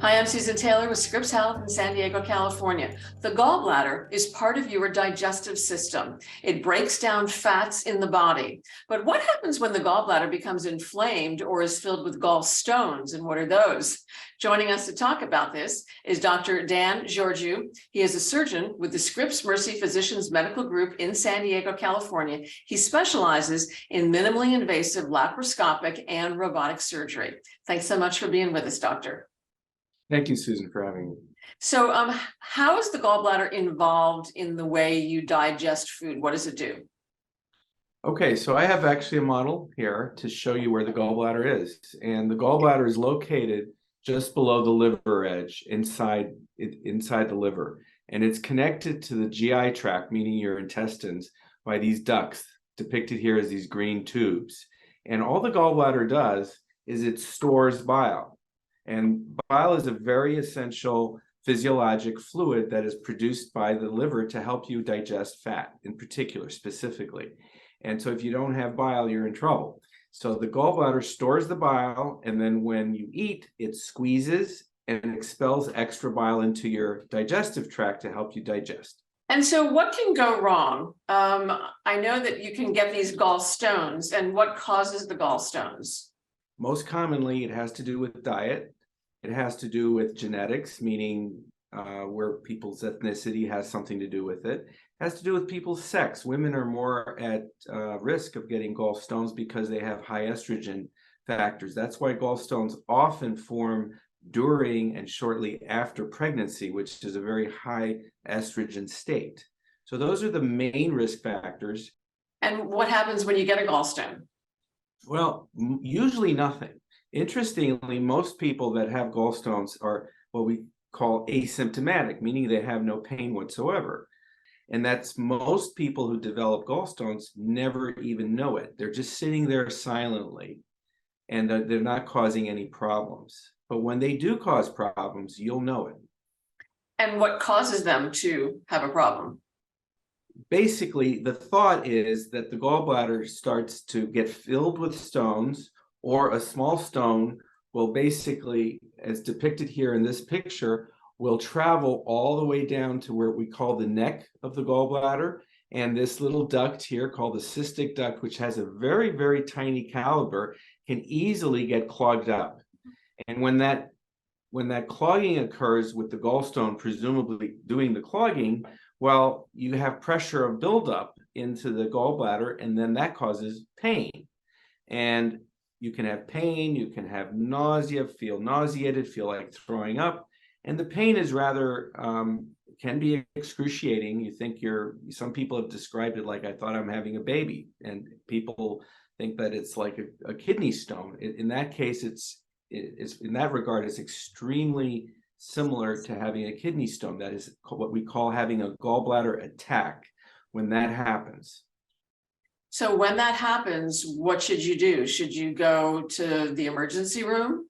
Hi, I'm Susan Taylor with Scripps Health in San Diego, California. The gallbladder is part of your digestive system. It breaks down fats in the body. But what happens when the gallbladder becomes inflamed or is filled with gallstones, and what are those? Joining us to talk about this is Dr. Dan Giurgiu. He is a surgeon with the Scripps Mercy Physicians Medical Group in San Diego, California. He specializes in minimally invasive laparoscopic and robotic surgery. Thanks so much for being with us, Doctor. Thank you, Susan, for having me. So how is the gallbladder involved in the way you digest food? What does it do? Okay, so I have actually a model here to show you where the gallbladder is. And the gallbladder is located just below the liver edge, inside the liver. And it's connected to the GI tract, meaning your intestines, by these ducts, depicted here as these green tubes. And all the gallbladder does is it stores bile. And bile is a very essential physiologic fluid that is produced by the liver to help you digest fat, in particular, specifically. And so if you don't have bile, you're in trouble. So the gallbladder stores the bile, and then when you eat, it squeezes and expels extra bile into your digestive tract to help you digest. And so what can go wrong? I know that you can get these gallstones, and what causes the gallstones? Most commonly, it has to do with diet. It has to do with genetics, meaning where people's ethnicity has something to do with it. It has to do with people's sex. Women are more at risk of getting gallstones because they have high estrogen factors. That's why gallstones often form during and shortly after pregnancy, which is a very high estrogen state. So those are the main risk factors. And what happens when you get a gallstone? Well, usually nothing. Interestingly, most people that have gallstones are what we call asymptomatic, meaning they have no pain whatsoever. And that's most people who develop gallstones never even know it. They're just sitting there silently, and they're not causing any problems. But when they do cause problems, you'll know it. And what causes them to have a problem? Basically, the thought is that the gallbladder starts to get filled with stones, or a small stone will basically, as depicted here in this picture, will travel all the way down to where we call the neck of the gallbladder. And this little duct here called the cystic duct, which has a very, very tiny caliber, can easily get clogged up. And when that clogging occurs with the gallstone presumably doing the clogging, well, you have pressure of buildup into the gallbladder, and then that causes pain. And you can have pain, you can have nausea, feel nauseated, feel like throwing up. And the pain is rather, can be excruciating. You think some people have described it like, I thought I'm having a baby. And people think that it's like a kidney stone. In that case, it's in that regard, it's extremely similar to having a kidney stone. That is what we call having a gallbladder attack when that happens. So when that happens, what should you do? Should you go to the emergency room?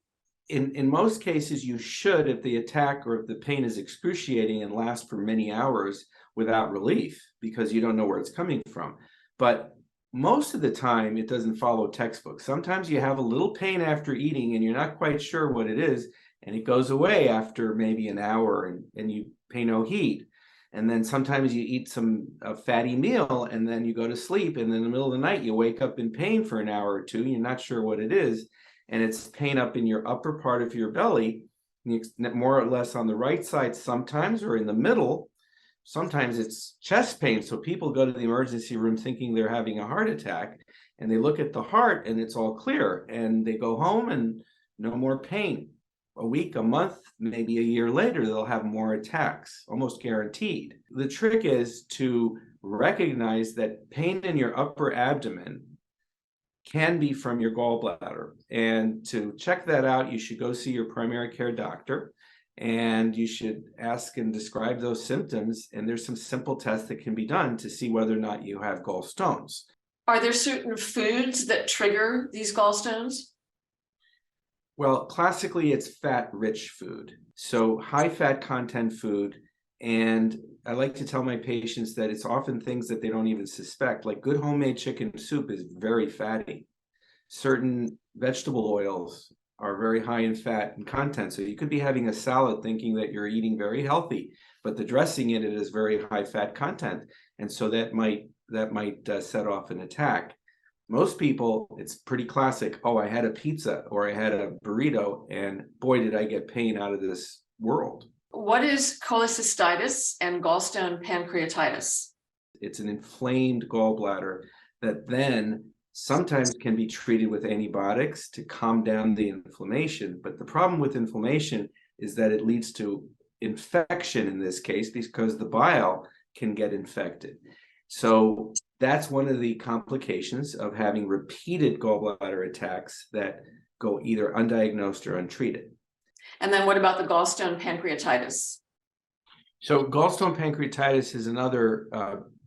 In most cases, you should, if the attack or if the pain is excruciating and lasts for many hours without relief, because you don't know where it's coming from. But most of the time, it doesn't follow textbook. Sometimes you have a little pain after eating and you're not quite sure what it is, and it goes away after maybe an hour and you pay no heed. And then sometimes you eat a fatty meal and then you go to sleep, and in the middle of the night, you wake up in pain for an hour or two. You're not sure what it is. And it's pain up in your upper part of your belly, more or less on the right side sometimes, or in the middle. Sometimes it's chest pain. So people go to the emergency room thinking they're having a heart attack, and they look at the heart and it's all clear, and they go home and no more pain. A week, a month, maybe a year later, they'll have more attacks, almost guaranteed. The trick is to recognize that pain in your upper abdomen can be from your gallbladder. And to check that out, you should go see your primary care doctor, and you should ask and describe those symptoms. And there's some simple tests that can be done to see whether or not you have gallstones. Are there certain foods that trigger these gallstones? Well, classically, it's fat-rich food. So high fat content food. And I like to tell my patients that it's often things that they don't even suspect. Like good homemade chicken soup is very fatty. Certain vegetable oils are very high in fat and content. So you could be having a salad thinking that you're eating very healthy, but the dressing in it is very high fat content. And so that might set off an attack. Most people, it's pretty classic. Oh, I had a pizza or I had a burrito, and boy, did I get pain out of this world. What is cholecystitis and gallstone pancreatitis? It's an inflamed gallbladder that then sometimes can be treated with antibiotics to calm down the inflammation. But the problem with inflammation is that it leads to infection in this case, because the bile can get infected. So that's one of the complications of having repeated gallbladder attacks that go either undiagnosed or untreated. And then what about the gallstone pancreatitis? So gallstone pancreatitis is another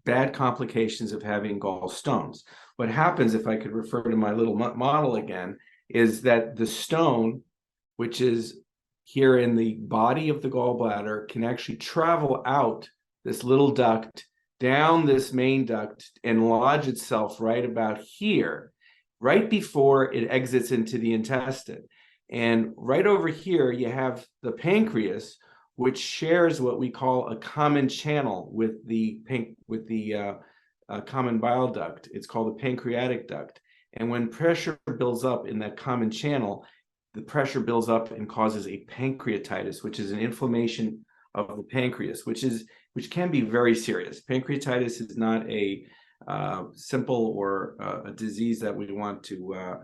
bad complications of having gallstones. What happens, if I could refer to my little model again, is that the stone, which is here in the body of the gallbladder, can actually travel out this little duct, down this main duct, and lodge itself right about here, right before it exits into the intestine. And right over here, you have the pancreas, which shares what we call a common channel with the common bile duct. It's called the pancreatic duct. And when pressure builds up in that common channel, the pressure builds up and causes a pancreatitis, which is an inflammation of the pancreas, which can be very serious. Pancreatitis is not a simple or a disease that we want to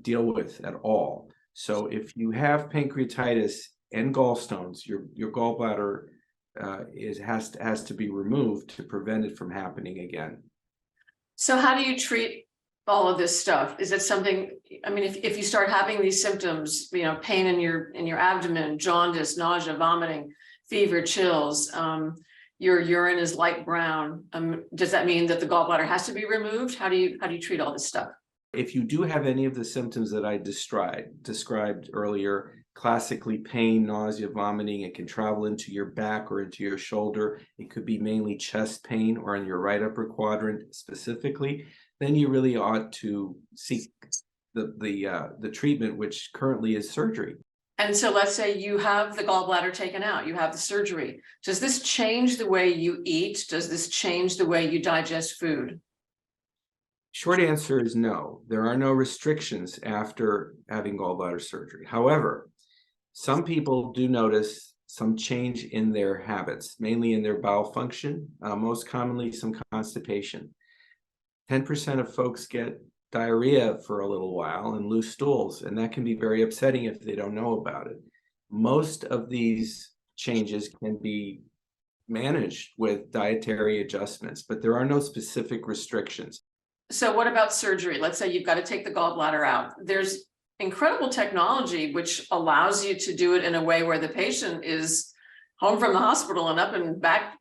deal with at all. So if you have pancreatitis and gallstones, your gallbladder has to be removed to prevent it from happening again. So how do you treat all of this stuff? Is it something, I mean, if you start having these symptoms, pain in your abdomen, jaundice, nausea, vomiting, fever, chills, your urine is light brown, does that mean that the gallbladder has to be removed? How do you treat all this stuff? If you do have any of the symptoms that I described earlier, classically pain, nausea, vomiting, it can travel into your back or into your shoulder. It could be mainly chest pain or in your right upper quadrant specifically. Then you really ought to seek the treatment, which currently is surgery. And so let's say you have the gallbladder taken out, you have the surgery. Does this change the way you eat? Does this change the way you digest food? Short answer is no. There are no restrictions after having gallbladder surgery. However, some people do notice some change in their habits, mainly in their bowel function, most commonly some constipation. 10% of folks get diarrhea for a little while and loose stools, and that can be very upsetting if they don't know about it. Most of these changes can be managed with dietary adjustments, but there are no specific restrictions. So what about surgery? Let's say you've got to take the gallbladder out. There's incredible technology which allows you to do it in a way where the patient is home from the hospital and up and back,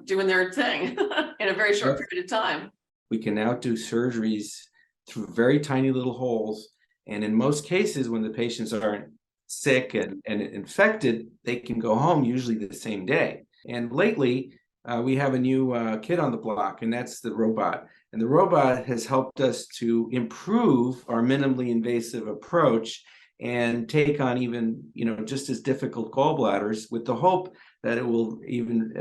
doing their thing in a very short period of time. We can now do surgeries through very tiny little holes. And in most cases, when the patients aren't sick and infected, they can go home usually the same day. And lately, we have a new kid on the block, and that's the robot. And the robot has helped us to improve our minimally invasive approach and take on even, just as difficult gallbladders, with the hope that it will even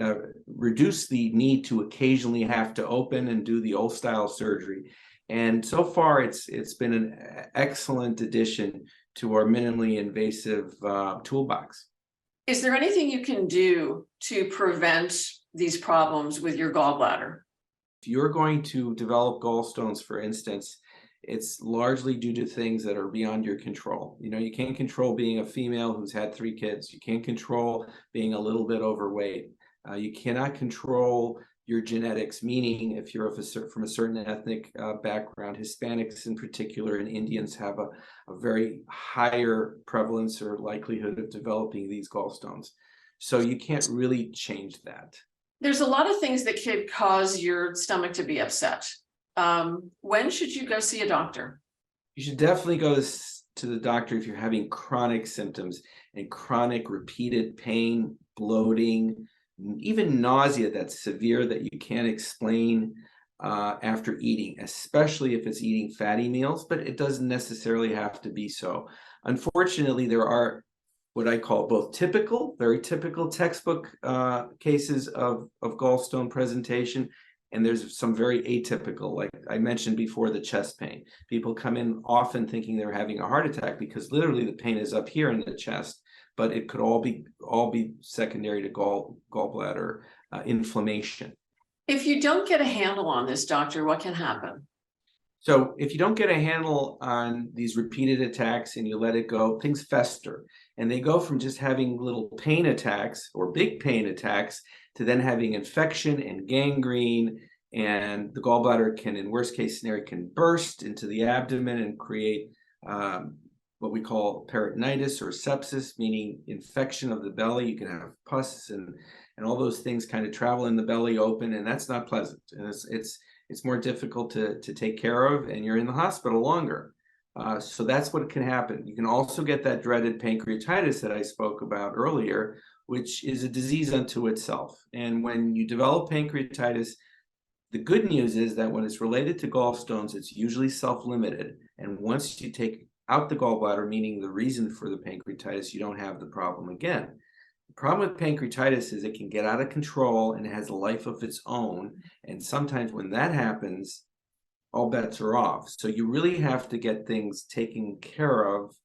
reduce the need to occasionally have to open and do the old style surgery. And so far, it's been an excellent addition to our minimally invasive toolbox. Is there anything you can do to prevent these problems with your gallbladder? If you're going to develop gallstones, for instance, it's largely due to things that are beyond your control. You can't control being a female who's had 3 kids. You can't control being a little bit overweight. You cannot control your genetics, meaning if you're from a certain ethnic background, Hispanics in particular and Indians have a very higher prevalence or likelihood of developing these gallstones. So you can't really change that. There's a lot of things that could cause your stomach to be upset. When should you go see a doctor? You should definitely go to the doctor if you're having chronic symptoms and chronic repeated pain, bloating, even nausea that's severe that you can't explain after eating, especially if it's eating fatty meals, but it doesn't necessarily have to be so. Unfortunately, there are what I call both typical, very typical textbook cases of gallstone presentation, and there's some very atypical, like I mentioned before, the chest pain. People come in often thinking they're having a heart attack because literally the pain is up here in the chest, but it could all be secondary to gallbladder inflammation. If you don't get a handle on this, doctor, what can happen? So if you don't get a handle on these repeated attacks and you let it go, things fester. And they go from just having little pain attacks or big pain attacks to then having infection and gangrene. And the gallbladder can, in worst case scenario, can burst into the abdomen and create what we call peritonitis or sepsis, meaning infection of the belly. You can have pus and all those things kind of travel in the belly open, and that's not pleasant. And it's more difficult to take care of, and you're in the hospital longer. So that's what can happen. You can also get that dreaded pancreatitis that I spoke about earlier, which is a disease unto itself. And when you develop pancreatitis, the good news is that when it's related to gallstones, it's usually self-limited. And once you take out the gallbladder, meaning the reason for the pancreatitis, you don't have the problem again. The problem with pancreatitis is it can get out of control and it has a life of its own. And sometimes when that happens, all bets are off. So you really have to get things taken care of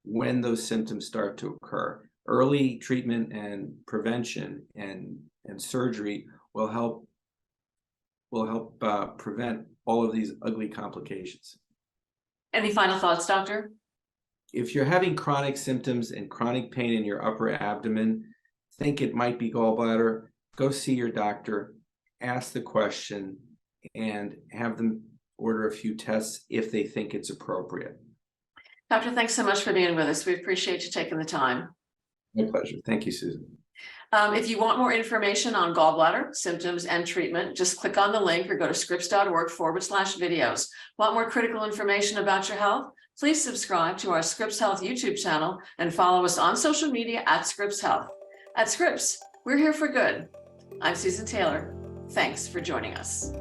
when those symptoms start to occur. Early treatment and prevention and surgery will help prevent all of these ugly complications. Any final thoughts, doctor? If you're having chronic symptoms and chronic pain in your upper abdomen, think it might be gallbladder, go see your doctor, ask the question, and have them order a few tests if they think it's appropriate. Doctor, thanks so much for being with us. We appreciate you taking the time. My pleasure. Thank you, Susan. If you want more information on gallbladder symptoms and treatment, just click on the link or go to scripps.org/videos. Want more critical information about your health? Please subscribe to our Scripps Health YouTube channel and follow us on social media at Scripps Health. At Scripps, we're here for good. I'm Susan Taylor. Thanks for joining us.